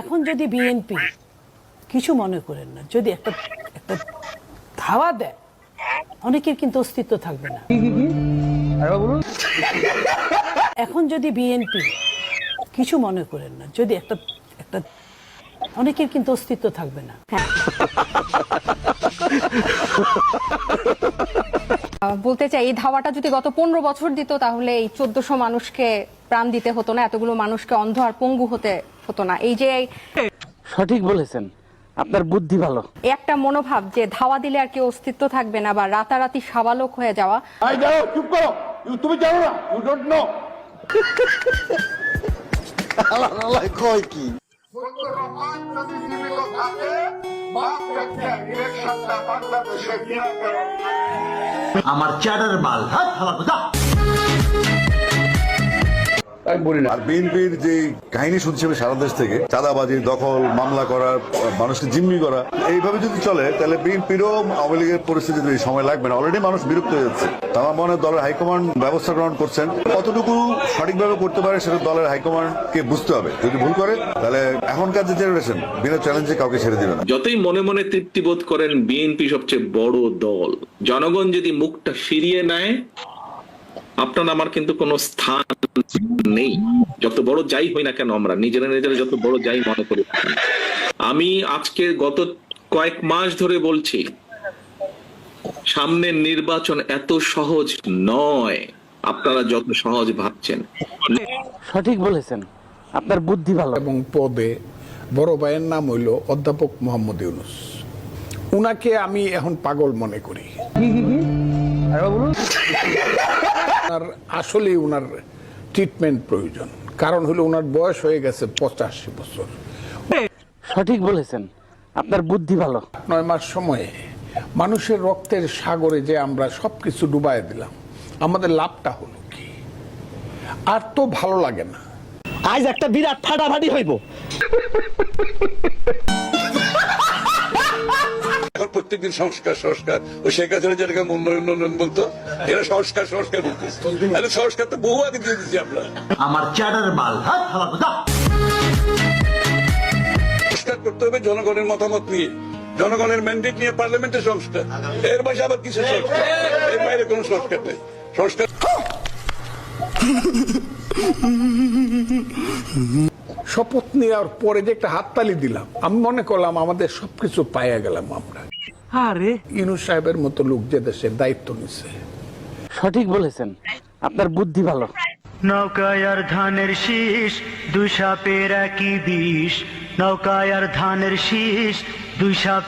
এখন যদি বিএনপি কিছু মনে করেন না, যদি একটা ধাওয়া দেয়, অনেকের কিন্তু অস্তিত্ব থাকবে না। এখন যদি বিএনপি কিছু মনে করেন না, যদি একটা অনেকের কিন্তু অস্তিত্ব থাকবে না। বলতে চাই, এই ধাওয়াটা যদি গত 15 বছর দিত, তাহলে এই 1400 মানুষকে প্রাণ দিতে হতো না, এতগুলো মানুষকে অন্ধ আর পঙ্গু হতে হতো না। এই যে সঠিক বলেছেন, আপনার বুদ্ধি ভালো। একটা মনোভাব যে ধাওয়া দিলে আর কেউ অস্তিত্ব থাকবে না, বা রাতারাতি সাবালক হয়ে যাওয়া। চুপ করো, তুমি জানো না, ইউ ডোন্ট নো। কয় কি আমার চ্যাটার মাল হাত হালা কথা। আর বিএনপির যে কাহিনী শুনছি আমি সারা দেশ থেকে, চাঁদাবাজি, দখল, মামলা করা, মানুষকে জিম্মি করা, এইভাবে যদি চলে তাহলে বিএনপিরও আওয়ামী লীগের পরিস্থিতি সময় লাগবে না। অলরেডি মানুষ বিরক্ত হয়ে যাচ্ছে। আমার মনে হয় দলের হাইকমান্ড ব্যবস্থা গ্রহণ করছেন, কতটুকু সঠিকভাবে করতে পারে সেটা দলের হাইকমান্ডকে বুঝতে হবে। যদি ভুল করে তাহলে এখনকার যে জেনারেশন বিনা চ্যালেঞ্জে কাউকে ছেড়ে দিবে না। যতই মনে মনে তৃপ্তি বোধ করেন বিএনপি সবচেয়ে বড় দল, জনগণ যদি মুখটা ফিরিয়ে নেয়, আপনার আমার কিন্তু কোনো স্থান নেই। যত বড় যাই হই না কেন, আমরা নিজেরা যত বড় যাই মনে করি। আমি আজকে গত কয়েক মাস ধরে বলছি, সামনের নির্বাচন এত সহজ নয় আপনারা যত সহজ ভাবছেন। সঠিক বলেছেন, আপনার বুদ্ধি ভালো। এবং পদে বড় ভাইয়ের নাম হইল অধ্যাপক মোহাম্মদ ইউনূস। উনাকে আমি এখন পাগল মনে করি। আসলে উনার ট্রিটমেন্ট প্রয়োজন, কারণ হলো উনার বয়স হয়ে গেছে 85 বছর। সঠিক বলেছেন, আপনার বুদ্ধি ভালো। 9 মাস সময়ে মানুষের রক্তের সাগরে যে আমরা সবকিছু ডুবাই দিলাম, আমাদের লাভটা হলো কি? আর তো ভালো লাগে না। আজ একটা বিরাট ফাটাফাটি হইব। প্রত্যেকদিন সংস্কার ও শেখ হাসিনা যেটাকে উন্নয়ন বলতো, এরা সংস্কার বলতো। সংস্কার তো বহু আগে দিয়ে দিচ্ছি আমরা। আমার চ্যাটার মাল হাত হালা কথা। সংস্কার করতে হবে জনগণের মতামত নিয়ে, জনগণের ম্যান্ডেট নিয়ে পার্লামেন্টে সংস্কার। এর বাইরে আবার কিছু সংস্কার, এর বাইরে কোনো সংস্কার নেই। সংস্কার শপথ নেওয়ার পরে যে একটা হাততালি দিলাম, আমি মনে করলাম আমাদের সবকিছু পাইয়া গেলাম আমরা। আরে ইউনূস সাহেবের মতো লোক যে দেশের দায়িত্ব নিছে। সঠিক বলেছেন, আপনার বুদ্ধি ভালো। নৌকায় আর ধানের শীষ, দুই সাপের একই বিষ। নৌকায় আর ধানের শীষ, দুই সাপ।